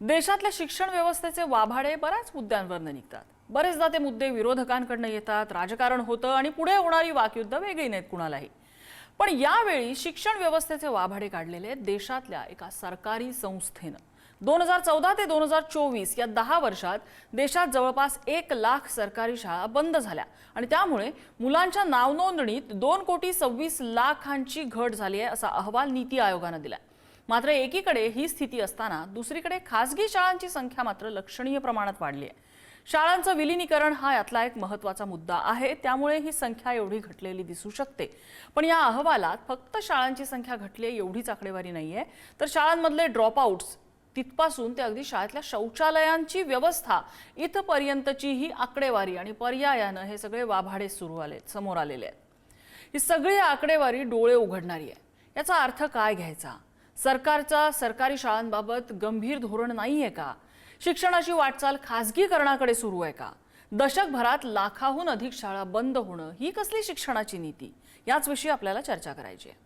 देशातल्या शिक्षण व्यवस्थेचे वाभाडे बऱ्याच मुद्द्यांवर निघतात। बरेचदा ते मुद्दे विरोधकांकडून येतात, राजकारण होतं आणि पुढे होणारी वाकयुद्ध वेगळी नाहीत कुणालाही। पण यावेळी शिक्षण व्यवस्थेचे वाभाडे काढलेले देशातल्या एका सरकारी संस्थेनं 2014 ते 2024 या 10 वर्षात देशात जवळपास 1 लाख सरकारी शाळा बंद झाल्या आणि त्यामुळे मुलांच्या नावनोंदणीत 2,26,00,000ची घट झाली आहे असा अहवाल नीती आयोगाने दिलाय। मात्र एकीकडे ही स्थिती असताना दुसरीकडे खासगी शाळांची संख्या मात्र लक्षणीय प्रमाणात वाढली आहे। शाळांचं विलीनीकरण हा यातला एक महत्त्वाचा मुद्दा आहे, त्यामुळे ही संख्या एवढी घटलेली दिसू शकते। पण या अहवालात फक्त शाळांची संख्या घटली एवढीच आकडेवारी नाहीये, तर शाळांमधले ड्रॉपआउट्स तिथपासून ते अगदी शाळेतल्या शौचालयांची व्यवस्था इथपर्यंतची ही आकडेवारी आणि पर्यायानं हे सगळे वाभाडे समोर आलेले आहेत। ही सगळी आकडेवारी डोळे उघडणारी आहे। याचा अर्थ काय घ्यायचा? सरकारचा सरकारी शाळांबाबत गंभीर धोरण नाहीये का? शिक्षणाची वाटचाल खासगीकरणाकडे सुरू आहे का? दशकभरात लाखाहून अधिक शाळा बंद होणं ही कसली शिक्षणाची नीती? याच विषयी आपल्याला चर्चा करायची आहे।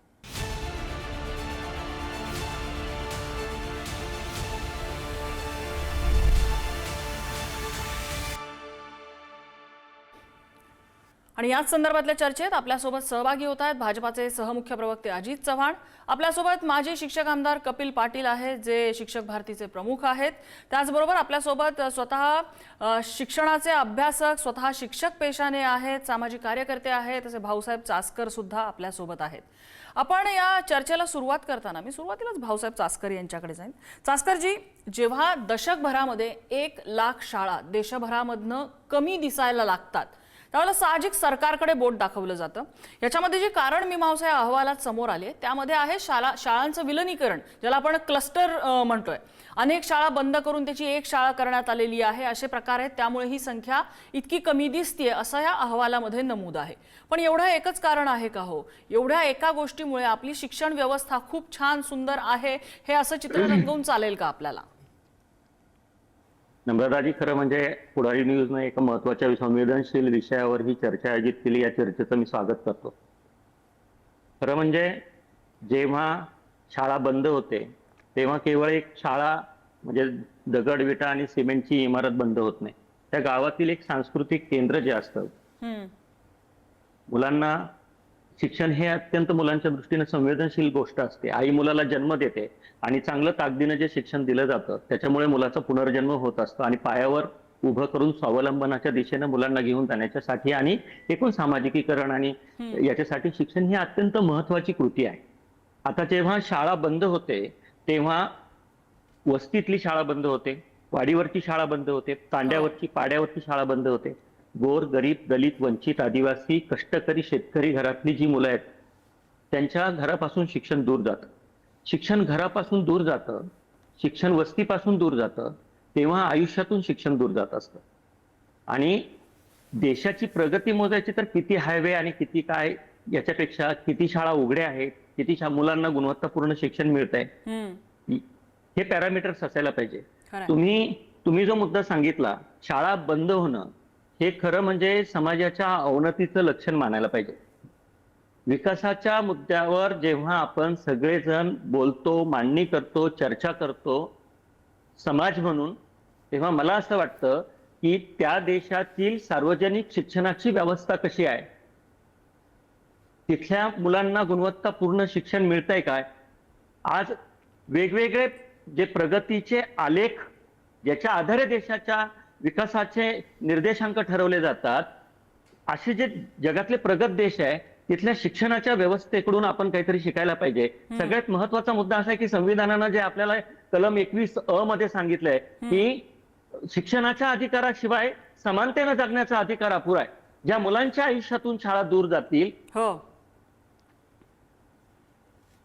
आणि याच संदर्भातल्या चर्चेत आपल्यासोबत सहभागी होत आहेत भाजपाचे सहमुख्य प्रवक्ते अजित चव्हाण, आपल्यासोबत माजी शिक्षक आमदार कपिल पाटील आहेत जे शिक्षक भारतीचे प्रमुख आहेत, त्याचबरोबर आपल्यासोबत स्वतः शिक्षणाचे अभ्यासक, स्वतः शिक्षक पेशाने आहेत, सामाजिक कार्यकर्ते आहेत असे भाऊसाहेब चासकर सुद्धा आपल्यासोबत आहेत। आपण या चर्चेला सुरुवात करताना मी सुरुवातीलाच भाऊसाहेब चासकर यांच्याकडे जाईन। चासकरजी, जेव्हा दशकभरामध्ये 1 लाख शाळा देशभरामधनं कमी दिसायला लागतात त्यावेळेला साहजिक सरकारकडे बोट दाखवलं जातं। याच्यामध्ये जे कारण मीमांसा या अहवालात समोर आले त्यामध्ये आहे शाळांचं विलीनीकरण, ज्याला आपण क्लस्टर म्हणतोय। अनेक शाळा बंद करून त्याची एक शाळा करण्यात आलेली आहे असे प्रकार आहेत, त्यामुळे ही संख्या इतकी कमी दिसतेय असं या अहवालामध्ये नमूद आहे। पण एवढं एकच कारण आहे का हो? एवढ्या एका गोष्टीमुळे आपली शिक्षण व्यवस्था खूप छान सुंदर आहे हे असं चित्र रंगवून चालेल का आपल्याला? नम्रताजी, खरं म्हणजे पुढारी न्यूजने एका महत्त्वाच्या संवेदनशील विषयावर ही चर्चा आयोजित केली, या चर्चेचं मी स्वागत करतो। खरं म्हणजे जेव्हा शाळा बंद होते तेव्हा केवळ एक शाळा म्हणजे दगड विटा आणि सिमेंटची इमारत बंद होत नाही, त्या गावातील एक सांस्कृतिक केंद्र जे असतं, मुलांना शिक्षण हे अत्यंत मुलांच्या दृष्टीने संवेदनशील गोष्ट असते। आई मुलाला जन्म देते आणि चांगलं ताकदीनं जे शिक्षण दिलं जातं त्याच्यामुळे मुलाचा पुनर्जन्म होत असतो आणि पायावर उभं करून स्वावलंबनाच्या दिशेने मुलांना घेऊन जाण्याच्यासाठी आणि एकूण सामाजिकीकरण आणि याच्यासाठी शिक्षण ही अत्यंत महत्त्वाची कृती आहे। आता जेव्हा शाळा बंद होते तेव्हा वस्तीतली शाळा बंद होते, वाडीवरची शाळा बंद होते, तांड्यावरची पाड्यावरची शाळा बंद होते। गोर गरीब दलित वंचित आदिवासी कष्टकरी शेतकरी घरातली जी मुलं आहेत त्यांच्या घरापासून शिक्षण दूर जातं। शिक्षण घरापासून दूर जातं, शिक्षण वस्तीपासून दूर जातं, तेव्हा आयुष्यातून शिक्षण दूर जात असतं। आणि देशाची प्रगती मोजायची तर किती हायवे आणि किती काय याच्यापेक्षा किती शाळा उघड्या आहेत, किती मुलांना गुणवत्तापूर्ण शिक्षण मिळतंय हे पॅरामीटर्स असायला पाहिजे। तुम्ही जो मुद्दा सांगितला शाळा बंद होणं, हे खरं म्हणजे समाजाच्या अवनतीचं लक्षण मानायला पाहिजे। विकासाच्या मुद्द्यावर जेव्हा आपण सगळेजण बोलतो, मांडणी करतो, चर्चा करतो समाज म्हणून, तेव्हा मला असं वाटतं की त्या देशातील सार्वजनिक शिक्षणाची व्यवस्था कशी आहे, तिथल्या मुलांना गुणवत्तापूर्ण शिक्षण मिळतंय काय। आज वेगवेगळे जे प्रगतीचे आलेख ज्याच्या आधारे देशाच्या विकासाचे निर्देशांक ठरवले जातात, असे जे जगातले प्रगत देश आहे तिथल्या शिक्षणाच्या व्यवस्थेकडून आपण काहीतरी शिकायला पाहिजे। सगळ्यात महत्त्वाचा मुद्दा असा आहे की संविधानानं जे आपल्याला कलम 21 मध्ये सांगितलंय की शिक्षणाच्या अधिकाराशिवाय समानतेनं जगण्याचा अधिकार अपुरा आहे। ज्या मुलांच्या आयुष्यातून शाळा दूर जातील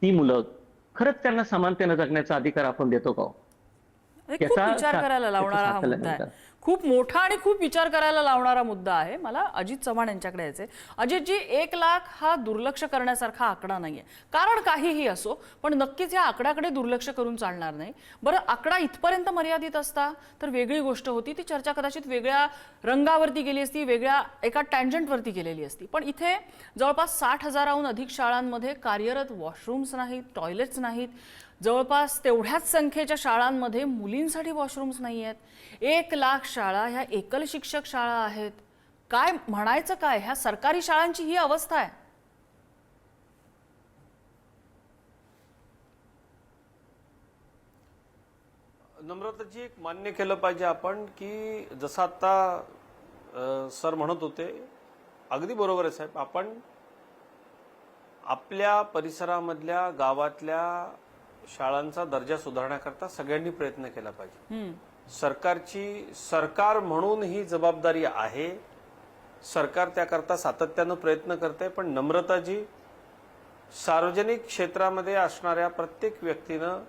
ती मुलं खरंच त्यांना समानतेनं जगण्याचा अधिकार आपण देतो का? खूप विचार करायला लावणारा हा मुद्दा आहे, खूप मोठा आणि खूप विचार करायला लावणारा मुद्दा आहे। मला अजित चव्हाण यांच्याकडे यायचंय। अजितजी, 1 लाख हा दुर्लक्ष करण्यासारखा आकडा नाहीये, कारण काहीही असो, पण नक्कीच या आकड्याकडे दुर्लक्ष करून चालणार नाही। बरं, आकडा इथपर्यंत मर्यादित असता तर वेगळी गोष्ट होती, ती चर्चा कदाचित वेगळ्या रंगावरती गेली असती, वेगळ्या एका टँजंटवरती गेलेली असती। पण इथे जवळपास 60,000हून अधिक शाळांमध्ये कार्यरत वॉशरूम्स नाहीत, टॉयलेट्स नाहीत, जवळपास तेवढ्याच संख्येच्या शाळांमध्ये मुलींसाठी वॉशरूम्स नाही आहेत. 1,00,000 शाळा ह्या एकल शिक्षक शाळा आहेत. काय म्हणायचं काय, ह्या सरकारी शाळांची ही अवस्था आहे. नम्रताजी, एक मान्य केलं पाहिजे आपण की जसं आता सर म्हणत होते, अगदी बरोबर आहे साहेब. आपण आपल्या परिसरामधल्या गावातल्या शाळांचा दर्जा सुधारण्याकरता सगळ्यांनी प्रयत्न केला पाहिजे. सरकार म्हणून ही जबाबदारी आहे. सरकार त्याकरता सातत्यानं प्रयत्न करते. पण नम्रताजी, सार्वजनिक क्षेत्रामध्ये असणाऱ्या प्रत्येक व्यक्तीनं,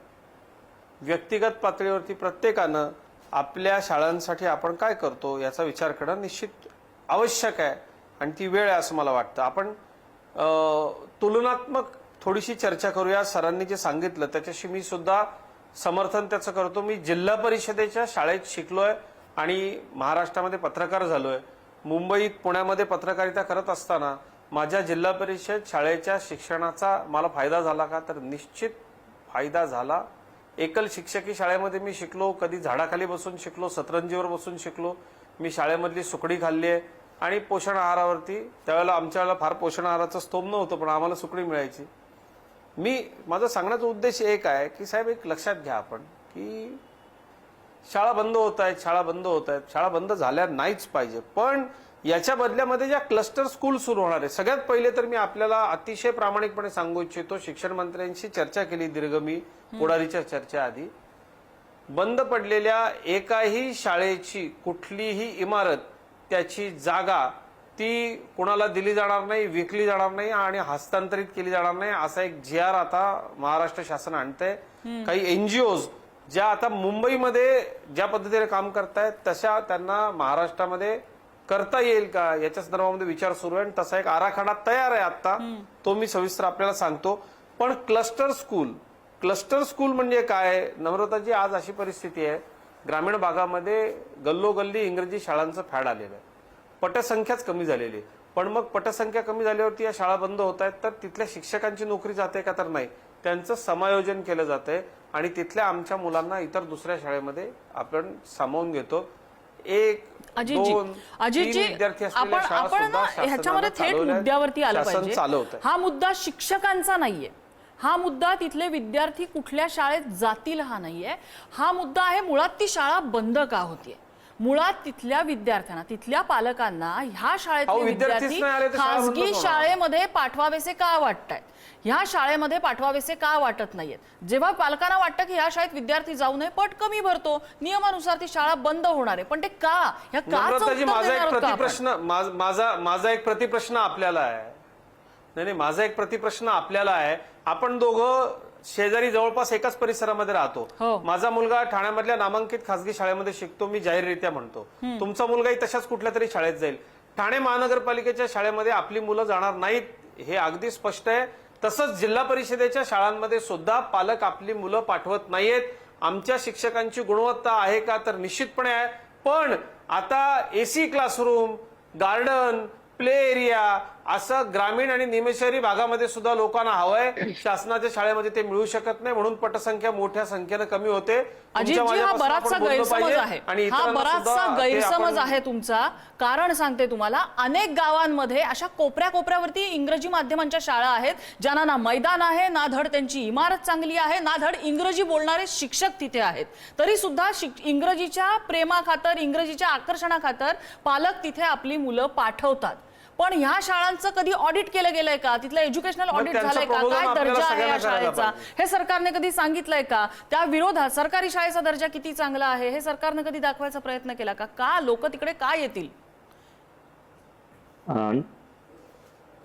व्यक्तिगत पातळीवरती प्रत्येकानं आपल्या शाळांसाठी आपण काय करतो याचा विचार करणं निश्चित आवश्यक आहे आणि ती वेळ आहे असं मला वाटतं. आपण तुलनात्मक थोडीशी चर्चा करूया. सरांनी जे सांगितलं त्याच्याशी मी सुद्धा समर्थन त्याचं करतो. मी जिल्हा परिषदेच्या शाळेत शिकलोय आणि महाराष्ट्रामध्ये पत्रकार झालोय. मुंबईत, पुण्यामध्ये पत्रकारिता करत असताना माझ्या जिल्हा परिषद शाळेच्या शिक्षणाचा मला फायदा झाला का, तर निश्चित फायदा झाला. एकल शिक्षकी शाळेमध्ये मी शिकलो, कधी झाडाखाली बसून शिकलो, सतरंजीवर बसून शिकलो. मी शाळेमधली सुकडी खाल्ली आहे आणि पोषण आहारावरती, त्यावेळेला आमच्या वेळेला फार पोषण आहाराचं स्तोम नव्हतं, पण आम्हाला सुकडी मिळायची. माझा सांगण्याचा उद्देश एक आहे की साहेब, एक लक्षात घ्या आपण की शाळा बंद होत आहेत, शाळा बंद झाल्या नाहीच पाहिजे. पण याच्या बदल्यामध्ये ज्या क्लस्टर स्कूल सुरू होणार आहे, सगळ्यात पहिले तर मी आपल्याला अतिशय प्रामाणिकपणे सांगू इच्छितो, शिक्षण मंत्र्यांशी चर्चा केली दीर्घ मी पुढारीच्या चर्चा आधी. बंद पडलेल्या एकाही शाळेची कुठलीही इमारत, त्याची जागा ती कुणाला दिली जाणार नाही, विकली जाणार नाही आणि हस्तांतरित केली जाणार नाही असा एक GR आता महाराष्ट्र शासन आणतंय. काही NGOs ज्या आता मुंबईमध्ये ज्या पद्धतीने काम करतायत तशा त्यांना महाराष्ट्रामध्ये करता येईल का याच्या संदर्भामध्ये विचार सुरू आहे आणि तसा एक आराखडा तयार आहे आता, तो मी सविस्तर आपल्याला सांगतो. पण क्लस्टर स्कूल म्हणजे काय नम्रताजी, आज अशी परिस्थिती आहे, ग्रामीण भागामध्ये गल्लोगल्ली इंग्रजी शाळांचं फॅड आलेलं आहे. पटसंख्याच कमी झालेली आहे. पण मग पटसंख्या कमी झाल्यावरती या शाळा बंद होत आहेत, तर तिथल्या शिक्षकांची नोकरी जाते का, तर नाही. त्यांचं समायोजन केलं जातंय आणि तिथल्या आमच्या मुलांना इतर दुसऱ्या शाळेमध्ये आपण सामावून घेतो. एक अजितजी, आपण ह्याच्यामध्ये थेट मुद्द्यावरती आलं पाहिजे. हा मुद्दा शिक्षकांचा नाहीये, हा मुद्दा तिथले विद्यार्थी कुठल्या शाळेत जातील हा नाहीये. हा मुद्दा आहे मुळात ती शाळा बंद का होतीये. मुळात तिथल्या विद्यार्थ्यांना, तिथल्या पालकांना ह्या शाळेतले विद्यार्थी खासगी शाळेमध्ये पाठवावेसे का वाटतायत, ह्या शाळेमध्ये पाठवावेसे का वाटत नाहीयेत. जेव्हा पालकांना वाटतं की ह्या शाळेत विद्यार्थी जाऊ नये, पट कमी भरतो, नियमानुसार ती शाळा बंद होणार आहे. पण ते का, ह्या माझा एक प्रतिप्रश्न आपल्याला आहे. नाही, माझा एक प्रतिप्रश्न आपल्याला आहे. आपण दोघं शेजारी जवळपास एकाच परिसरामध्ये राहतो. माझा मुलगा ठाण्यामधल्या नामांकित खासगी शाळेमध्ये शिकतो, मी जाहीररित्या म्हणतो. तुमचा मुलगाही तशाच कुठल्या तरी शाळेत जाईल. ठाणे महानगरपालिकेच्या शाळेमध्ये आपली मुलं जाणार नाहीत, हे अगदी स्पष्ट आहे. तसंच जिल्हा परिषदेच्या शाळांमध्ये सुद्धा पालक आपली मुलं पाठवत नाहीयेत. आमच्या शिक्षकांची गुणवत्ता आहे का, तर निश्चितपणे आहे. पण आता AC classroom, garden, play area असं ग्रामीण आणि निमशहरी भागामध्ये सुद्धा लोकांना हवंय. शासनाच्या शाळेमध्ये ते मिळू शकत नाही, म्हणून पटसंख्या मोठ्या संख्येनं कमी होते. हा बराचसा गैरसमज आहे, हा बराचसा गैरसमज आहे तुमचा. कारण सांगते तुम्हाला, अनेक गावांमध्ये अशा कोपऱ्यावरती इंग्रजी माध्यमांच्या शाळा आहेत, ज्यांना ना मैदान आहे, ना धड त्यांची इमारत चांगली आहे, ना धड इंग्रजी बोलणारे शिक्षक तिथे आहेत. तरी सुद्धा इंग्रजीच्या प्रेमाखातर, इंग्रजीच्या आकर्षणाखातर पालक तिथे आपली मुलं पाठवतात. पण ह्या शाळांचं कधी ऑडिट केलं गेलंय का, तिथलं एज्युकेशनल ऑडिट झालंय का, काय दर्जा आहे या शाळेचा हे सरकारने कधी सांगितलंय का, त्या विरोधात सरकारी शाळेचा दर्जा किती चांगला आहे हे सरकारने कधी दाखवायचा प्रयत्न केला का, का लोक तिकडे काय येतील.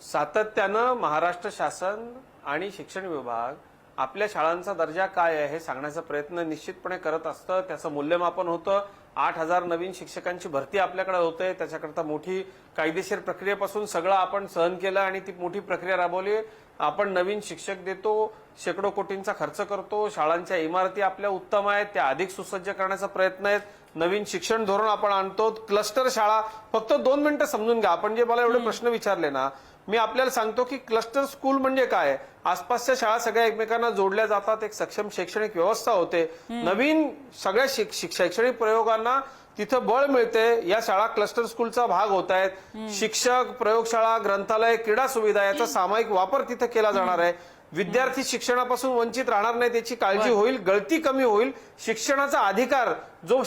सातत्यानं महाराष्ट्र शासन आणि शिक्षण विभाग आपल्या शाळांचा दर्जा काय आहे हे सांगण्याचा प्रयत्न निश्चितपणे करत असतं. त्याचं मूल्यमापन होतं. 8,000 नवीन शिक्षकांची भरती आपल्याकडे होते. त्याच्याकरता मोठी कायदेशीर प्रक्रियेपासून सगळं आपण सहन केलं आणि ती मोठी प्रक्रिया राबवली. आपण नवीन शिक्षक देतो, शेकडो कोटींचा खर्च करतो. शाळांच्या इमारती आपल्या उत्तम आहेत, त्या अधिक सुसज्ज करण्याचा प्रयत्न आहे. नवीन शिक्षण धोरण आपण आणतो. क्लस्टर शाळा, फक्त 2 मिनिटं समजून घ्या. आपण जे मला एवढे प्रश्न विचारले ना, मी आपल्याला सांगतो की क्लस्टर स्कूल म्हणजे काय, आसपासच्या शाळा सगळ्या एकमेकांना जोडल्या जातात, एक सक्षम शैक्षणिक व्यवस्था होते, नवीन सगळ्या शैक्षणिक प्रयोगांना तिथं बळ मिळते. या शाळा क्लस्टर स्कूलचा भाग होत आहेत. शिक्षक, प्रयोगशाळा, ग्रंथालय, क्रीडा सुविधा याचा सामायिक वापर तिथे केला जाणार आहे. विद्यार्थी शिक्षणापासून वंचित राहणार नाही त्याची काळजी होईल, गळती कमी होईल. शिक्षणाचा अधिकार जो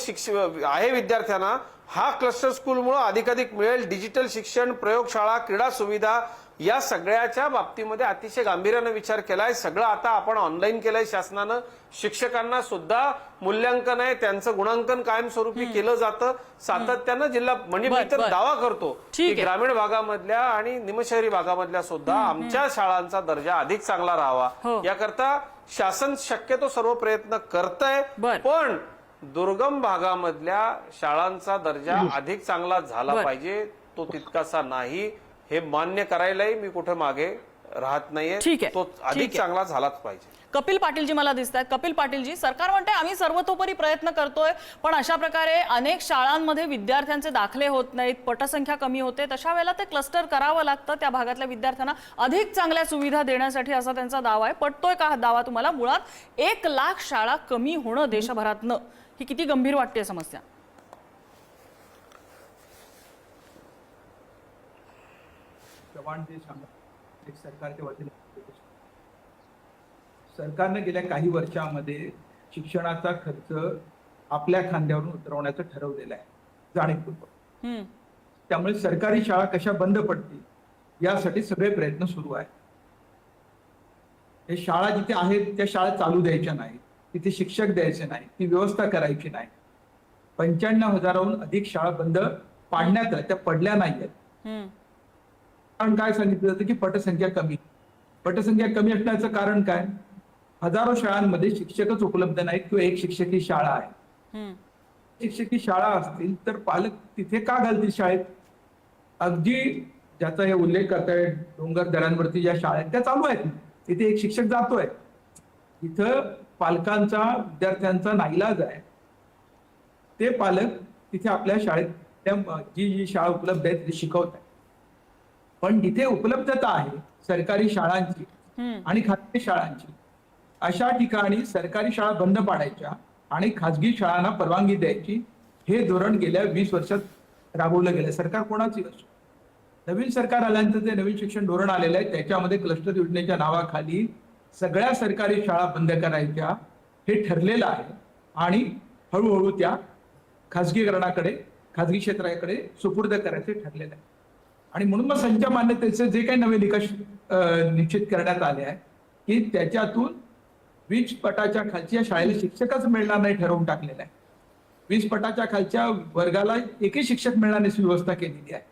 आहे विद्यार्थ्यांना हा क्लस्टर स्कूलमुळे अधिकाधिक मिळेल. डिजिटल शिक्षण, प्रयोगशाळा, क्रीडा सुविधा या सगळ्याच्या बाबतीमध्ये अतिशय गांभीर्याने विचार केलाय. सगळं आता आपण ऑनलाईन केलंय शासनानं. शिक्षकांना सुद्धा मूल्यांकन आहे, त्यांचं गुणांकन कायमस्वरूपी केलं जातं सातत्यानं. जिल्हा म्हणजे मी तर दावा करतो की ग्रामीण भागामधल्या आणि निमशहरी भागामधल्या सुद्धा आमच्या शाळांचा दर्जा अधिक चांगला राहावा याकरता शासन शक्यतो सर्व प्रयत्न करतंय. पण दुर्गम भागामधल्या शाळांचा दर्जा अधिक चांगला झाला पाहिजे, तो तितकासा नाही हे मान्य करायलाही मी कुठे मागे राहत नाहीये. तो अधिक चांगला झालाच पाहिजे. कपिल पाटीलजी मला दिसत आहेत. कपिल पाटीलजी, सरकार म्हणते आम्ही सर्वतोपरी प्रयत्न करतोय, पण अशा प्रकारे अनेक शाळांमध्ये विद्यार्थ्यांचे दाखले होत नाहीत, पटसंख्या कमी होते, तशा वेळेला ते क्लस्टर करावं लागतं त्या भागातल्या विद्यार्थ्यांना अधिक चांगल्या सुविधा देण्यासाठी, असा त्यांचा दावा आहे. पटतोय का हा दावा तुम्हाला? मुळात 1 लाख शाळा कमी होणं देशभरातनं ही किती गंभीर वाटते समस्या? चव्हाण जे सांगतात एक सरकारच्या वतीने, सरकारने गेल्या काही वर्षांमध्ये शिक्षणाचा खर्च आपल्या खांद्यावरून उतरवण्याचं ठरवलेलं आहे जाणीवपूर्वक. त्यामुळे सरकारी शाळा कशा बंद पडतील यासाठी सगळे प्रयत्न सुरू आहेत. हे शाळा जिथे आहेत त्या शाळा चालू द्यायच्या नाही, तिथे शिक्षक द्यायचे नाही, ती व्यवस्था करायची नाही. 95,000हून अधिक शाळा बंद पाडण्यात आल्या, त्या पडल्या नाहीयेत. कारण काय सांगितलं जातं की पटसंख्या कमी. पटसंख्या कमी असण्याचं कारण काय? हजारो शाळांमध्ये शिक्षकच उपलब्ध नाहीत किंवा एक शिक्षकी शाळा आहे. शिक्षकी शाळा असतील तर पालक तिथे का घालतील शाळेत? अगदी ज्याचा हे उल्लेख करताय डोंगर दऱ्यांवरती ज्या शाळा आहेत त्या चालू आहेत, तिथे एक शिक्षक जातोय. तिथं पालकांचा, विद्यार्थ्यांचा नाईलाज आहे. ते पालक तिथे आपल्या शाळेत जी शाळा उपलब्ध आहे तिथे शिकवत आहेत. पण जिथे उपलब्धता आहे सरकारी शाळांची आणि खाजगी शाळांची, अशा ठिकाणी सरकारी शाळा बंद पाडायच्या आणि खाजगी शाळांना परवानगी द्यायची, हे धोरण गेल्या 20 वर्षात राबवलं गेलं. सरकार कोणाची असो, नवीन सरकार आल्यानंतर ते नवीन शिक्षण धोरण आलेलं आहे, त्याच्यामध्ये क्लस्टर योजनेच्या नावाखाली सगळ्या सरकारी शाळा बंद करायच्या हे ठरलेलं आहे आणि हळूहळू त्या खाजगीकरणाकडे, खाजगी क्षेत्राकडे सुपूर्द करायचे ठरलेलं आहे. आणि म्हणून मग संच मान्यतेचे जे काही नवे निकष निश्चित करण्यात आले आहे की त्याच्यातून 20 पटाच्या खालच्या शाळेला शिक्षकच मिळणार नाही ठरवून टाकलेलं आहे. 20 पटाच्या खालच्या वर्गाला एकही शिक्षक मिळणार नाही व्यवस्था केलेली आहे.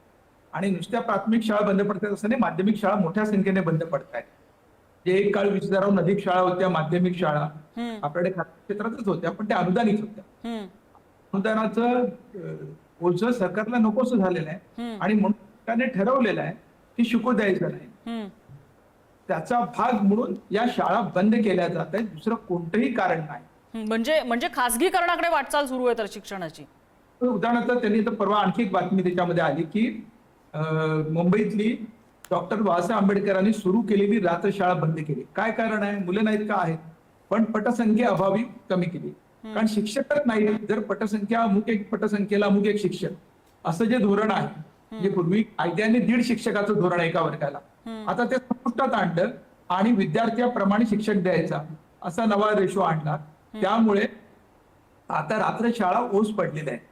आणि नुसत्या प्राथमिक शाळा बंद पडतात असं नाही, माध्यमिक शाळा मोठ्या संख्येने बंद पडत आहेत. जे एक काळ 20,000हून अधिक शाळा होत्या माध्यमिक शाळा आपल्याकडे खाजगी क्षेत्रातच होत्या, पण त्या अनुदानित होत्या. अनुदानाचं ओझं सरकारला नकोसं झालेलं आहे आणि म्हणून सरकारने ठरवलेलं आहे की शिकू द्यायचं नाही. त्याचा भाग म्हणून या शाळा बंद केल्या जात आहेत, दुसरं कोणतंही कारण नाही. म्हणजे खासगीकरणाकडे वाटचाल सुरू आहे तर शिक्षणाची. उदाहरणार्थ त्यांनी तर परवा आणखी एक बातमी त्याच्यामध्ये आली की मुंबईतली डॉक्टर बाबासाहेब आंबेडकरांनी सुरू केलेली रात्रशाळा बंद केली. काय कारण आहे? मुलं नाहीत का आहेत, पण पटसंख्ये अभावी कमी केली. कारण शिक्षकच नाही, जर पटसंख्या अमुक एक पटसंख्येला अमुक एक शिक्षक असं जे धोरण आहे, जे पूर्वी कायद्याने 1.5 शिक्षकाचं धोरण एका वर्गाला, आता ते संपुष्टात आणलं आणि विद्यार्थ्याप्रमाणे शिक्षक द्यायचा असा नवा रेशो आणला. त्यामुळे आता रात्रशाळा ओस पडलेल्या आहेत.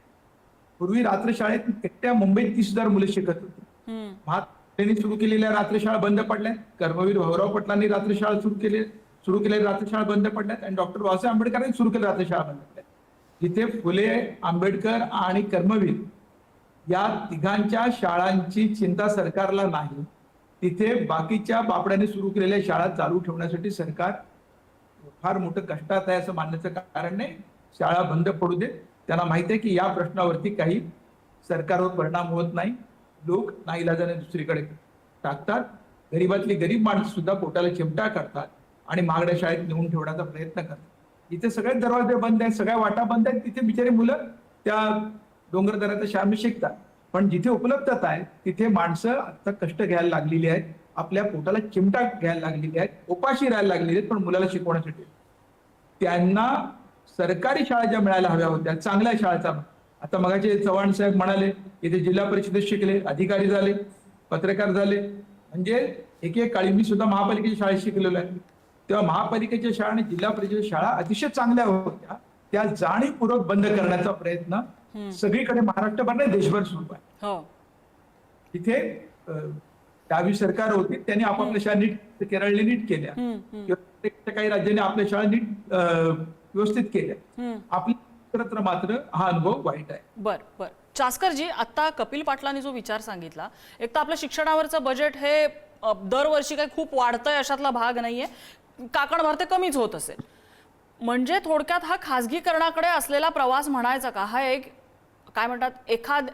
पूर्वी रात्रशाळेत एकट्या मुंबईत 30,000 मुलं शिकत होती. महात्मा सुरू केलेल्या रात्रशाळा बंद पडल्या, कर्मवीर भाऊराव पाटलांनी रात्रशाळा सुरू केलेल्या रात्रशाळा बंद पडल्यात आणि डॉक्टर बाबासाहेब आंबेडकरांनी सुरू केलेल्या रात्रशाळा बंद पडल्या. जिथे फुले, आंबेडकर आणि कर्मवीर या तिघांच्या शाळांची चिंता सरकारला नाही, तिथे बाकीच्या बापड्यांनी सुरू केलेल्या शाळा चालू ठेवण्यासाठी सरकार फार मोठं कष्टात आहे असं मानण्याचं कारण नाही. शाळा बंद पडू दे, त्यांना माहिती आहे की या प्रश्नावरती काही सरकारवर परिणाम होत नाही. लोक नाईलाजाने दुसरीकडे टाकतात. गरीबातली गरीब माणसं सुद्धा पोटाला चिमटा करतात आणि महागड्या शाळेत नेऊन ठेवण्याचा प्रयत्न करतात. इथे सगळे दरवाजे बंद आहेत, सगळ्या वाटा बंद आहेत, तिथे बिचारी मुलं त्या डोंगर दऱ्याच्या शाळेत शिकतात. पण जिथे उपलब्धता आहे तिथे माणसं आता कष्ट घ्यायला लागलेली आहेत, आपल्या पोटाला चिमटा घ्यायला लागलेली आहेत, उपाशी राहायला लागलेली आहेत, पण मुलाला शिकवण्यासाठी त्यांना सरकारी शाळा ज्या मिळायला हव्या होत्या, चांगल्या शाळेचा, आता मगाचे चव्हाण साहेब म्हणाले इथे जिल्हा परिषदेत शिकले, अधिकारी झाले, पत्रकार झाले, म्हणजे एक काळी मी सुद्धा महापालिकेच्या शाळेत शिकलेलो आहे. तेव्हा महापालिकेच्या शाळा आणि जिल्हा परिषद शाळा अतिशय चांगल्या होत्या, त्या जाणीवपूर्वक बंद करण्याचा प्रयत्न सगळीकडे महाराष्ट्रभर नाही देशभर सुरू आहे. हो. तिथे डावी सरकार होती, त्यांनी आपापल्या शाळा नीट, केरळने नीट केल्या किंवा काही राज्यांनी आपल्या शाळा नीट व्यवस्थित केल्या. आपल्या मात्र हा अनुभव वाईट आहे. बर. चासकरजी, आता कपिल पाटलांनी जो विचार सांगितला, एक तर आपलं शिक्षणावरचं बजेट हे दरवर्षी काही खूप वाढतंय अशातला भाग नाहीये, काकण भरते कमीच होत असेल, म्हणजे थोडक्यात हा खाजगीकरणाकडे असलेला प्रवास म्हणायचा का? हा एक काय म्हणतात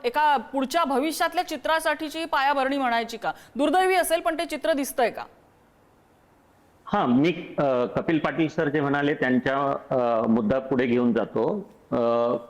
एका पुढच्या भविष्यातल्या चित्रासाठीची पायाभरणी म्हणायची का? दुर्दैवी असेल पण ते चित्र दिसतंय का? हा, मी कपिल पाटील सर जे म्हणाले त्यांच्या मुद्दा पुढे घेऊन जातो.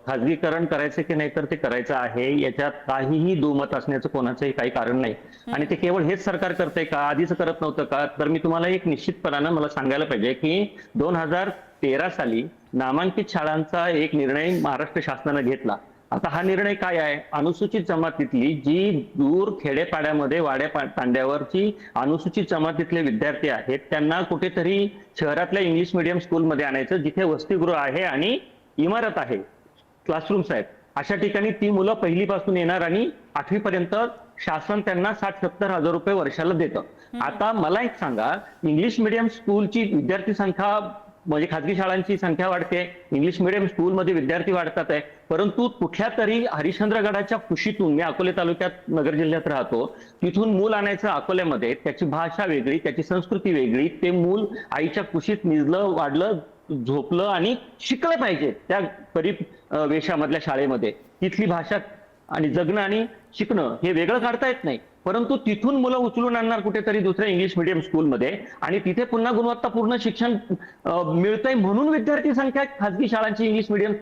खाजगीकरण करायचं की नाही तर ते करायचं आहे, याच्यात काहीही दुमत असण्याचं कोणाचंही काही कारण नाही. आणि ते केवळ हेच सरकार करतंय का, आधीच करत नव्हतं का? तर मी तुम्हाला एक निश्चितपणानं मला सांगायला पाहिजे की 2013 साली नामांकित शाळांचा एक निर्णय महाराष्ट्र शासनानं घेतला. आता हा निर्णय काय आहे? अनुसूचित जमातीतली जी दूर खेडेपाड्यामध्ये वाड्या तांड्यावरची अनुसूचित जमातीतले विद्यार्थी आहेत त्यांना कुठेतरी शहरातल्या इंग्लिश मिडियम स्कूलमध्ये आणायचं, जिथे वसतिगृह आहे आणि इमारत आहे, क्लासरूम्स आहेत. अशा ठिकाणी ती मुलं पहिलीपासून येणार आणि 8वी पर्यंत शासन त्यांना 60-70 हजार रुपये वर्षाला देतं. आता मला एक सांगा, इंग्लिश मिडियम स्कूलची विद्यार्थी संख्या म्हणजे खाजगी शाळांची संख्या वाढते, इंग्लिश मिडियम स्कूलमध्ये विद्यार्थी वाढतात आहे, परंतु कुठल्या तरी हरिश्चंद्रगडाच्या कुशीतून, मी अकोले तालुक्यात नगर जिल्ह्यात राहतो, तिथून मूल आणायचं अकोल्यामध्ये, त्याची भाषा वेगळी, त्याची संस्कृती वेगळी, ते मूल आईच्या कुशीत निजलं, वाढलं, झोपलं आणि शिकलं पाहिजे त्या परिवेशामधल्या शाळेमध्ये. तिथली भाषा आणि जगणं आणि शिकणं हे वेगळं काढता येत नाही, परंतु तिथून मुलं उचलून आणणार कुठेतरी दुसऱ्या इंग्लिश मिडियम स्कूलमध्ये आणि तिथे पुन्हा गुणवत्तापूर्ण शिक्षण मिळतंय म्हणून विद्यार्थी संख्या खाजगी शाळांची इंग्लिश मिडियम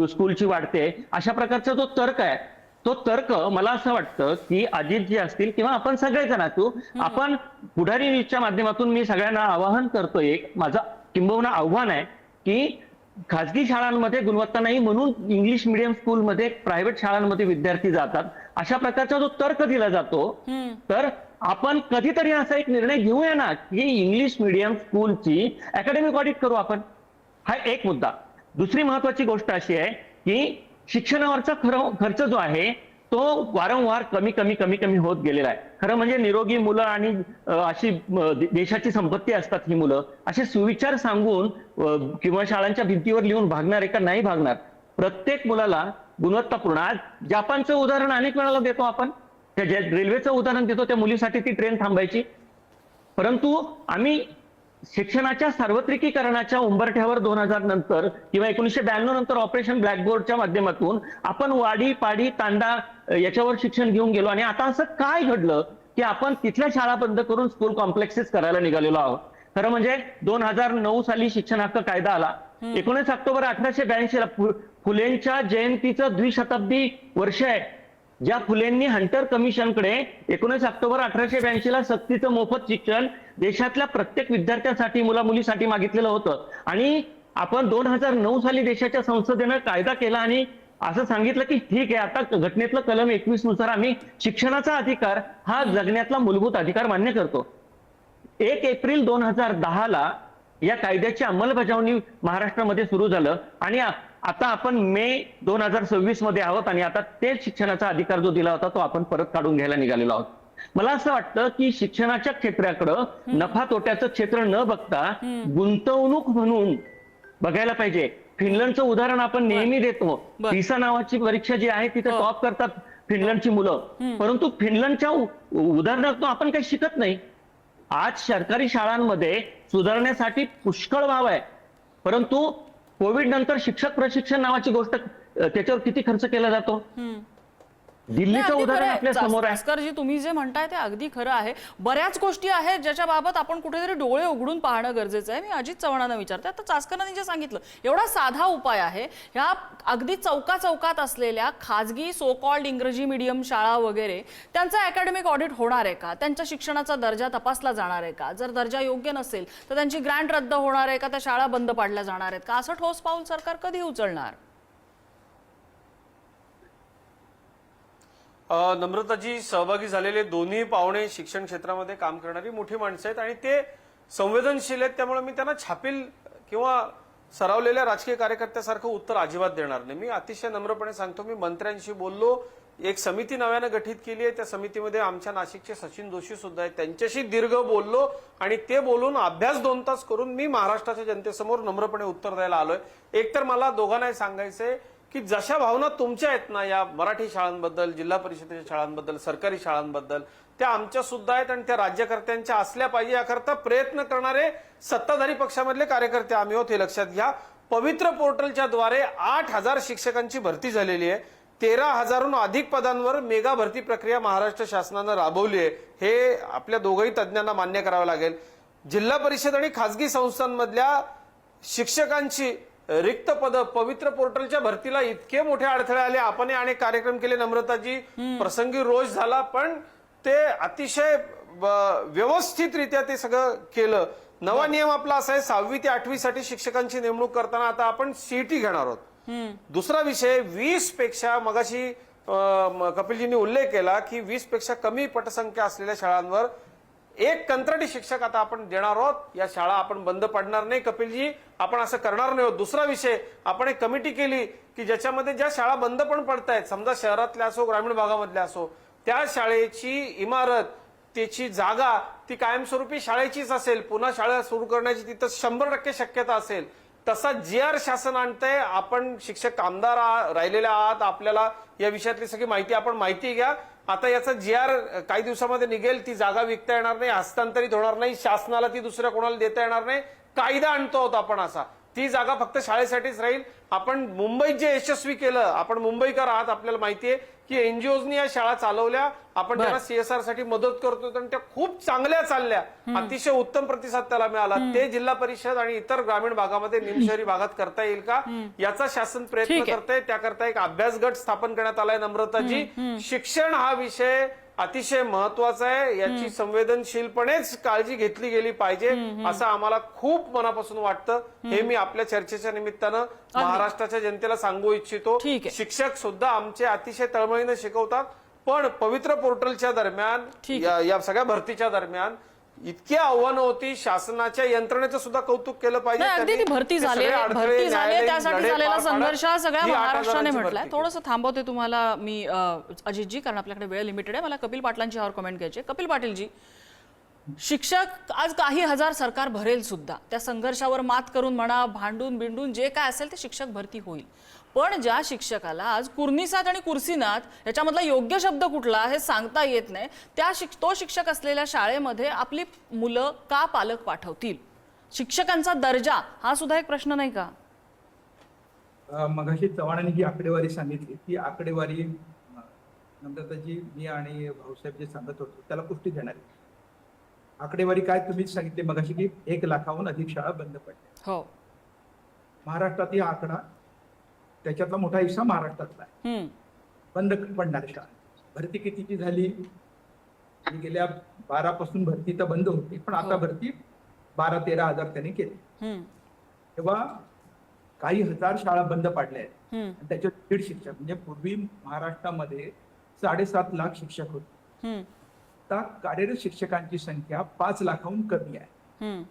स्कूलची वाढते. अशा प्रकारचा जो तर्क आहे, तो तर्क मला असं वाटतं की अजितजी असतील किंवा आपण सगळेजण असू, आपण पुढारी न्यूजच्या माध्यमातून मी सगळ्यांना आवाहन करतोय, एक माझं किंबहुना आव्हान आहे की खाजगी शाळांमध्ये गुणवत्ता नाही म्हणून इंग्लिश मिडियम स्कूलमध्ये, प्रायव्हेट शाळांमध्ये विद्यार्थी जातात, अशा प्रकारचा जो तर्क दिला जातो, तर आपण कधीतरी असा एक निर्णय घेऊया ना की इंग्लिश मिडियम स्कूलची अकॅडमिक ऑडिट करू आपण. हा एक मुद्दा. दुसरी महत्वाची गोष्ट अशी आहे की शिक्षणावरचा खर्च जो आहे तो वारंवार कमी होत गेलेला आहे. खरं म्हणजे निरोगी मुलं आणि अशी देशाची संपत्ती असतात ही मुलं, असे सुविचार सांगून किंवा शाळांच्या भिंतीवर लिहून भागणार का नाही भागणार. प्रत्येक मुलाला गुणवत्तापूर्ण, आज जपानचं उदाहरण अनेक वेळाला देतो आपण, त्या रेल्वेचं उदाहरण देतो, त्या मुलीसाठी ती ट्रेन थांबायची, परंतु आम्ही शिक्षणाच्या सार्वत्रिकीकरणाच्या उंबरठ्यावर 2000 नंतर किंवा 1992 नंतर ऑपरेशन ब्लॅकबोर्डच्या माध्यमातून आपण वाडी, पाडी, तांडा याच्यावर शिक्षण घेऊन गेलो आणि आता असं काय घडलं की आपण तिथल्या शाळा बंद करून स्कूल कॉम्प्लेक्सेस करायला निघालेलो आहोत. खरं म्हणजे 2009 साली शिक्षण हक्क कायदा आला. 19 ऑक्टोबर 1882 ला फुलेंच्या जयंतीचं द्विशताब्दी वर्ष आहे. ज्या फुलेंनी हंटर कमिशनकडे 19 ऑक्टोबर 1882 ला सक्तीचं मोफत शिक्षण देशातल्या प्रत्येक विद्यार्थ्यांसाठी, मुला मुलीसाठी मागितलेलं होतं आणि आपण 2009 साली देशाच्या संसदेनं कायदा केला आणि असं सांगितलं की ठीक आहे, आता घटनेतलं कलम 21 नुसार आम्ही शिक्षणाचा अधिकार हा जगण्यातला मूलभूत अधिकार मान्य करतो. 1 एप्रिल 2010 ला या कायद्याची अंमलबजावणी महाराष्ट्रामध्ये सुरू झालं आणि आता आपण मे 2026 मध्ये आहोत आणि आता तेच शिक्षणाचा अधिकार जो दिला होता तो आपण परत काढून घ्यायला निघालेलो आहोत. मला असं वाटतं की शिक्षणाच्या क्षेत्राकडं नफा तोट्याचं क्षेत्र न बघता गुंतवणूक म्हणून बघायला पाहिजे. फिनलंडचं उदाहरण आपण नेहमी देतो. पिसा नावाची परीक्षा जी आहे तिथे टॉप करतात फिनलंडची मुलं, परंतु फिनलंडच्या उदाहरणातून आपण काही शिकत नाही. आज सरकारी शाळांमध्ये सुधारण्यासाठी पुष्कळ वाव आहे, परंतु कोविड नंतर शिक्षक प्रशिक्षण नावाची गोष्ट, त्याच्यावर किती खर्च केला जातो. दिल्लीचं उदाहरण आपल्या समोर आहे. भास्करजी, तुम्ही जे म्हणताय ते अगदी खरं आहे. बऱ्याच गोष्टी आहेत ज्याच्या बाबत आपण कुठेतरी डोळे उघडून पाहणं गरजेचं आहे. मी अजित चव्हाणांना विचारते, आता चासकरांनी जे सांगितलं एवढा साधा उपाय आहे, ह्या अगदी चौकात असलेल्या खाजगी सो कॉल्ड इंग्रजी मीडियम शाळा वगैरे त्यांचं अकॅडमिक ऑडिट होणार आहे का? त्यांच्या शिक्षणाचा दर्जा तपासला जाणार आहे का? जर दर्जा योग्य नसेल तर त्यांची ग्रँट रद्द होणार आहे का? त्या शाळा बंद पाडल्या जाणार आहेत का? असं ठोस पाऊल सरकार कधी उचलणार? नम्रताजी, सहभागी झालेले दोन्ही पाहुणे शिक्षण क्षेत्रामध्ये काम करणारी मोठी माणसं आहेत आणि ते संवेदनशील आहेत. त्यामुळे मी त्यांना छापील किंवा सरावलेल्या राजकीय कार्यकर्त्यासारखं उत्तर अजिबात देणार नाही. मी अतिशय नम्रपणे सांगतो, मी मंत्र्यांशी बोललो, एक समिती नव्यानं गठीत केली आहे. त्या समितीमध्ये आमच्या नाशिकचे सचिन जोशी सुद्धा आहेत. त्यांच्याशी दीर्घ बोललो आणि ते बोलून अभ्यास 2 तास करून मी महाराष्ट्राच्या जनतेसमोर नम्रपणे उत्तर द्यायला आलोय. एकतर मला दोघांनाही सांगायचंय की जशा भावना तुमच्या आहेत ना या मराठी शाळांबद्दल, जिल्हा परिषदेच्या शाळांबद्दल, सरकारी शाळांबद्दल, त्या आमच्या सुद्धा आहेत आणि त्या राज्यकर्त्यांच्या असल्या पाहिजे याकरता प्रयत्न करणारे सत्ताधारी पक्षामधले कार्यकर्ते आम्ही आहोत, हे लक्षात घ्या. पवित्र पोर्टलच्या द्वारे 8,000 शिक्षकांची भरती झालेली आहे. 13,000हून अधिक पदांवर मेगा भरती प्रक्रिया महाराष्ट्र शासनानं राबवली आहे. हे आपल्या दोघही तज्ज्ञांना मान्य करावं लागेल. जिल्हा परिषद आणि खासगी संस्थांमधल्या शिक्षकांची रिक्त पद पवित्र पोर्टलच्या भरतीला इतके मोठे अडथळे आले. आपण अनेक कार्यक्रम केले नम्रताजी, प्रसंगी रोष झाला, पण ते अतिशय व्यवस्थितरित्या ते सगळं केलं. नवा नियम आपला असा आहे, 6वी ते 8वी साठी शिक्षकांची नेमणूक करताना आता आपण सीईटी घेणार आहोत. दुसरा विषय, 20 पेक्षा, मगाशी कपिलजींनी उल्लेख केला की 20 पेक्षा कमी पटसंख्या असलेल्या शाळांवर एक कंत्राटी शिक्षक आता आपण देणार आहोत. या शाळा आपण बंद पाडणार नाही कपिलजी, आपण असं करणार नाही. दुसरा विषय, आपण एक कमिटी केली की ज्याच्यामध्ये ज्या शाळा बंद पण पडतायत, समजा शहरातल्या असो ग्रामीण भागामधल्या असो, त्या शाळेची इमारत, त्याची जागा ती कायमस्वरूपी शाळेचीच असेल. पुन्हा शाळा सुरू करण्याची तिथं 100% शक्यता असेल. तसा GR शासन आणतंय. आपण शिक्षक कामदार राहिलेल्या आहात, आपल्याला या विषयातली सगळी माहिती, आपण माहिती घ्या. आता याचा GR काही दिवसामध्ये निघेल. ती जागा विकता येणार नाही, हस्तांतरित होणार नाही, शासनाला ती दुसऱ्या कोणाला देता येणार नाही. कायदा आणतो आहोत आपण असा. ती जागा फक्त शाळेसाठीच राहील. आपण मुंबईत जे यशस्वी केलं, आपण मुंबईकर आहात, आपल्याला माहितीये की एनजीओजनी या शाळा चालवल्या. आपण त्यांना CSR साठी मदत करतो आणि त्या खूप चांगल्या चालल्या. अतिशय उत्तम प्रतिसाद त्याला मिळाला. ते जिल्हा परिषद आणि इतर ग्रामीण भागामध्ये, निमशहरी भागात करता येईल का याचा शासन प्रयत्न करतंय. त्याकरता एक अभ्यास गट स्थापन करण्यात आलाय. नम्रताजी, शिक्षण हा विषय अतिशय महत्वाचा आहे. याची संवेदनशीलपणेच काळजी घेतली गेली पाहिजे असं आम्हाला खूप मनापासून वाटतं. हे मी आपल्या चर्चेच्या निमित्तानं महाराष्ट्राच्या जनतेला सांगू इच्छितो. शिक्षक सुद्धा आमचे अतिशय तळमळीने शिकवतात, पण पवित्र पोर्टलच्या दरम्यान, या सगळ्या भरतीच्या दरम्यान इतकी आव्हानं होती. शासनाच्या यंत्रणेचं सुद्धा कौतुक केलं पाहिजे. अगदी ती भरती झाली, त्यासाठी झालेला संघर्ष हा सगळ्या महाराष्ट्राने म्हटलाय. थोडंसं थांबवते तुम्हाला मी अजितजी, कारण आपल्याकडे वेळ लिमिटेड आहे. मला कपिल पाटलांची यावर कमेंट घ्यायची. कपिल पाटीलजी, शिक्षक आज काही हजार सरकार भरेल सुद्धा, त्या संघर्षावर मात करून म्हणा, भांडून बिंडून जे काय असेल ते शिक्षक भरती होईल. पण ज्या शिक्षकाला आज कुर्निसात आणि कुर्सीनाथ याच्यामधला योग्य शब्द कुठला हे सांगता येत नाही, तो शिक्षक असलेल्या शाळेमध्ये आपली मुलं का पालक पाठवतील? शिक्षकांचा दर्जा हा सुद्धा एक प्रश्न नाही का? मगाशी चव्हाणांनी जी आकडेवारी सांगितली, ती आकडेवारी नम्रताजी, मी आणि भाऊसाहेब जे सांगत होतो त्याला पुष्टी देणार आहे. आकडेवारी काय तुम्हीच सांगितली मगाशी की 1 लाखाहून अधिक शाळा बंद पडल्या. हो, महाराष्ट्रात हा आकडा, त्याच्यातला मोठा हिस्सा महाराष्ट्रातला आहे. बंद पडणाऱ्या शाळा, भरती कितीची झाली? गेल्या 12 पासून भरती तर बंद होती, पण आता भरती 12-13 हजार त्यांनी केली. तेव्हा काही हजार शाळा बंद पाडल्या आहेत. त्याच्यात 1.5 शिक्षक, म्हणजे पूर्वी महाराष्ट्रामध्ये 7.5 लाख शिक्षक होते. आता कार्यरत शिक्षकांची संख्या 5 लाखाहून कमी आहे.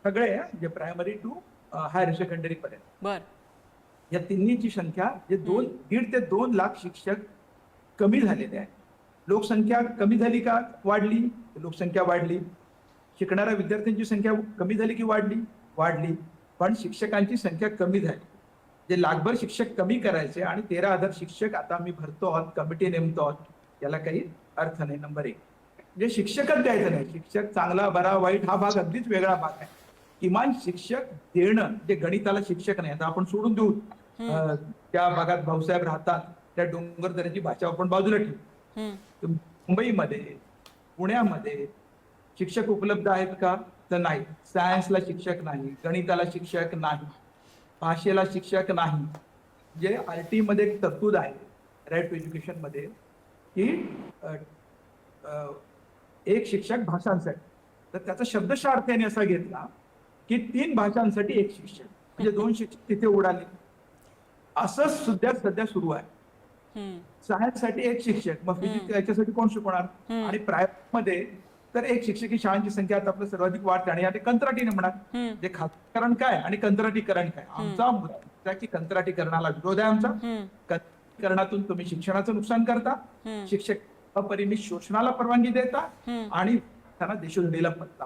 सगळे जे प्रायमरी टू हायर सेकंडरी पर्यंत. या तिन्हीची संख्या जे 1.5 ते 2 लाख शिक्षक कमी झालेले आहे. लोकसंख्या कमी झाली का वाढली? लोकसंख्या वाढली. शिकणाऱ्या विद्यार्थ्यांची संख्या कमी झाली की वाढली. पण शिक्षकांची संख्या कमी झाली. जे लाखभर शिक्षक कमी करायचे आणि 13,000 शिक्षक आता आम्ही भरतो आहोत, कमिटी नेमतो आहोत, याला काही अर्थ नाही. नंबर 1, म्हणजे शिक्षकच द्यायचं नाही. शिक्षक चांगला, बरा, वाईट हा भाग अगदीच वेगळा भाग आहे. किमान शिक्षक देणं, जे गणिताला शिक्षक नाही, आता आपण सोडून देऊ, त्या भागात भाऊसाहेब राहतात, त्या डोंगर दऱ्याची भाषा आपण बाजूला ठेवू. तर मुंबईमध्ये, पुण्यामध्ये शिक्षक उपलब्ध आहेत का? तर नाही. सायन्सला शिक्षक नाही, गणिताला शिक्षक नाही, भाषेला शिक्षक नाही. जे RT मध्ये एक तरतूद आहे राईट टू एज्युकेशन मध्ये की एक शिक्षक भाषांसाठी, तर त्याचा शब्दशः अर्थ याने असा घेतला की 3 भाषांसाठी एक शिक्षक, म्हणजे 2 शिक्षक तिथे उडाले. असं सुद्धा सध्या सुरू आहे. सायन्ससाठी एक शिक्षक, मग फिजिक्स याच्यासाठी कोण शिकवणार? आणि प्रायव्हेट मध्ये तर एक शिक्षक ही शाळांची संख्या आता आपलं सर्वाधिक वाढते आणि आता कंत्राटी नेमणार. जे खासगीकरण काय आणि कंत्राटीकरण काय? आमचा मुद्दा की कंत्राटीकरणाला विरोध आहे आमचा. कंत्राटीकरणातून तुम्ही शिक्षणाचं नुकसान करता, शिक्षक अपरिमित शोषणाला परवानगी देता आणि त्यांना देशोधडीला पत्ता.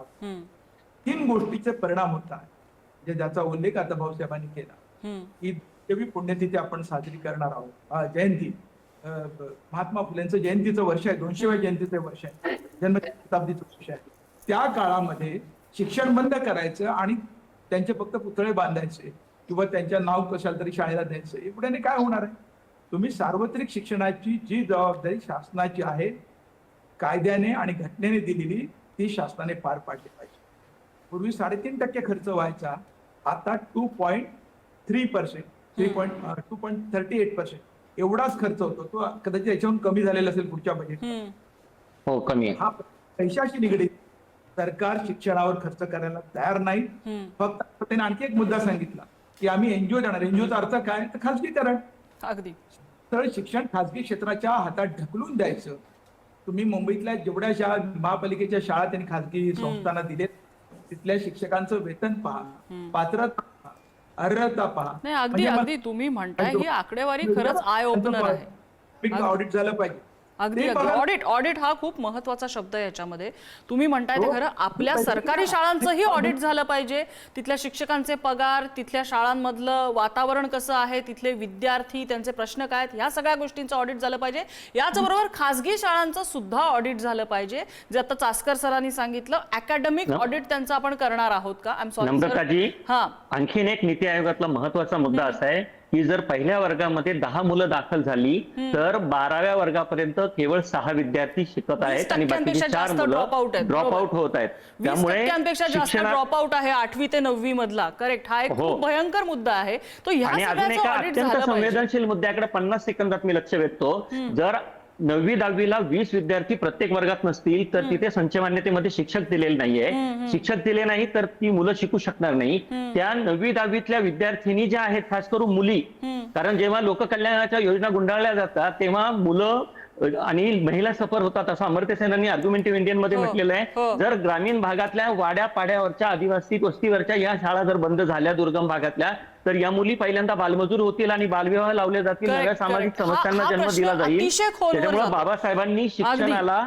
3 गोष्टीचे परिणाम होतात, म्हणजे ज्याचा उल्लेख आता भाऊसाहेबांनी केला की देवी पुण्यतिथी आपण साजरी करणार आहोत. जयंती, महात्मा फुलेंचं जयंतीचं वर्ष आहे, 200व्या जयंतीचं वर्ष आहे, जन्मशताब्दीचं वर्ष आहे. त्या काळामध्ये शिक्षण बंद करायचं आणि त्यांचे फक्त पुतळे बांधायचे किंवा त्यांच्या नाव कशाला तरी शाळेला द्यायचं, एवढ्याने काय होणार आहे? तुम्ही सार्वत्रिक शिक्षणाची जी जबाबदारी शासनाची आहे, कायद्याने आणि घटनेने दिलेली, ती शासनाने पार पाडली पाहिजे. पूर्वी 3.5% खर्च व्हायचा, आता 2.3%, 2.38% एवढाच खर्च होतो. तो कदाचित याच्याहून कमी झालेला असेल पुढच्या बजेट. हो, कमी आहे. हा पैशाशी निगडीत. सरकार शिक्षणावर खर्च करायला तयार नाही. फक्त त्याने आणखी एक मुद्दा सांगितला की आम्ही एनजीओ देणार. एनजीओचा अर्थ काय? तर खासगीकरण. अगदी. तर शिक्षण खासगी क्षेत्राच्या हातात ढकलून द्यायचं. तुम्ही मुंबईतल्या जेवढ्या शाळा, महापालिकेच्या शाळा त्यांनी खासगी संस्थांना दिलेत, तिथल्या शिक्षकांचं वेतन पहा, पात्रता पहा, अर्हता पहा. नाही, अगदी अगदी तुम्ही म्हणताय ही आकडेवारी खरंच आय ओपनर आहे. ऑडिट झालं पाहिजे. अगदी अगदी. ऑडिट हा खूप महत्वाचा शब्द आहे याच्यामध्ये. तुम्ही म्हणताय ते खरं. आपल्या सरकारी शाळांचंही ऑडिट झालं पाहिजे. तिथल्या शिक्षकांचे पगार, तिथल्या शाळांमधलं वातावरण कसं आहे, तिथले विद्यार्थी, त्यांचे प्रश्न काय आहेत, ह्या सगळ्या गोष्टींचं ऑडिट झालं पाहिजे. याचबरोबर खासगी शाळांचं सुद्धा ऑडिट झालं पाहिजे. जे आता चासकर सरांनी सांगितलं, अकॅडमिक ऑडिट त्यांचं आपण करणार आहोत का? आय एम सॉरी नम्रताजी, आणखीन एक नीती आयोगातला महत्वाचा मुद्दा असा आहे की जर पहिल्या वर्गामध्ये 10 मुलं दाखल झाली तर 12व्या वर्गापर्यंत केवळ 6 विद्यार्थी शिकत आहेत आणि बाकीचे 4 मुलं ड्रॉप आउट होत आहेत. त्यामुळे 20% जास्त ड्रॉप आउट आहे 8वी ते 9वी मधला. करेक्ट. हा एक खूप भयंकर मुद्दा आहे. तो ह्या सगळ्याचं ऑडिट झालं पाहिजे. संवेदनशील मुद्द्याकडे 50 सेकंदात मी लक्ष वेधतो. जर 9वी 10वीला 20 विद्यार्थी प्रत्येक वर्गात नसतील तर तिथे संच मान्यतेमध्ये शिक्षक दिलेले नाहीये. शिक्षक दिले नाही तर ती मुलं शिकू शकणार नाही. त्या 9वी 10वीतल्या विद्यार्थिनी ज्या आहेत, खास करून मुली, कारण जेव्हा लोककल्याणाच्या योजना गुंडाळल्या जातात तेव्हा मुलं आणि महिला सफर होतात, असं अमर्त्य सेनांनी आर्ग्युमेंटिव्ह इंडियन मध्ये म्हटलेलं आहे. जर ग्रामीण भागातल्या वाड्या पाड्यावरच्या आदिवासी वस्तीवरच्या या शाळा जर बंद झाल्या दुर्गम भागातल्या, तर या मुली पहिल्यांदा बालमजूर होतील आणि बालविवाह लावले जातील, नव्या सामाजिक समस्यांना जन्म दिला जाईल. त्याच्यामुळे बाबासाहेबांनी शिक्षणाला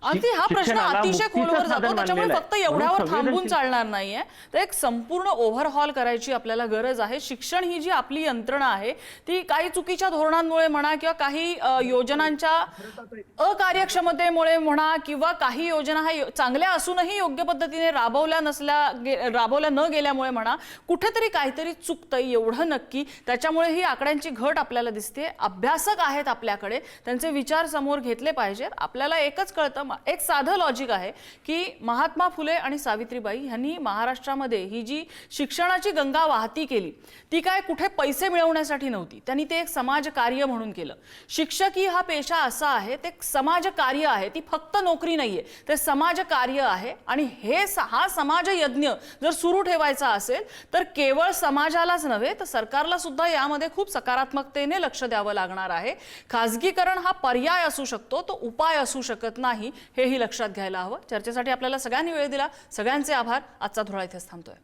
हा प्रश्न अतिशय खोलवर जातो. त्याच्यामुळे फक्त एवढ्यावर थांबून चालणार नाहीये. तर एक संपूर्ण ओव्हरहॉल करायची आपल्याला गरज आहे. शिक्षण ही जी आपली यंत्रणा आहे ती काही चुकीच्या धोरणांमुळे म्हणा किंवा काही योजनांच्या अकार्यक्षमतेमुळे म्हणा किंवा काही योजना ह्या चांगल्या असूनही योग्य पद्धतीने राबवल्या न गेल्यामुळे म्हणा, कुठेतरी काहीतरी चुकतंय एवढं नक्की. त्याच्यामुळे ही आकड्यांची घट आपल्याला दिसते. अभ्यासक आहेत आपल्याकडे, त्यांचे विचार समोर घेतले पाहिजेत. आपल्याला एकच कळतं, एक साधं लॉजिक आहे की महात्मा फुले आणि सावित्रीबाई यांनी महाराष्ट्रामध्ये ही जी शिक्षणाची गंगा वाहती केली ती काय कुठे पैसे मिळवण्यासाठी नव्हती. त्यांनी ते एक समाज कार्य म्हणून केलं. शिक्षकी हा पेशा असा आहे, ते समाज कार्य आहे. ती फक्त नोकरी नाहीये, ते समाज कार्य आहे. आणि हा समाज यज्ञ जर सुरू ठेवायचा असेल तर केवळ समाजालाच नव्हे तर सरकारला सुद्धा यामध्ये खूप सकारात्मकतेने लक्ष द्यावं लागणार आहे. खासगीकरण हा पर्याय असू शकतो, तो उपाय असू शकत नाही, हेही लक्षात घ्यायला हवं. चर्चेसाठी आपल्याला सगळ्यांनी वेळ दिला, सगळ्यांचे आभार. आजचा धुळा इथेच थांबतोय.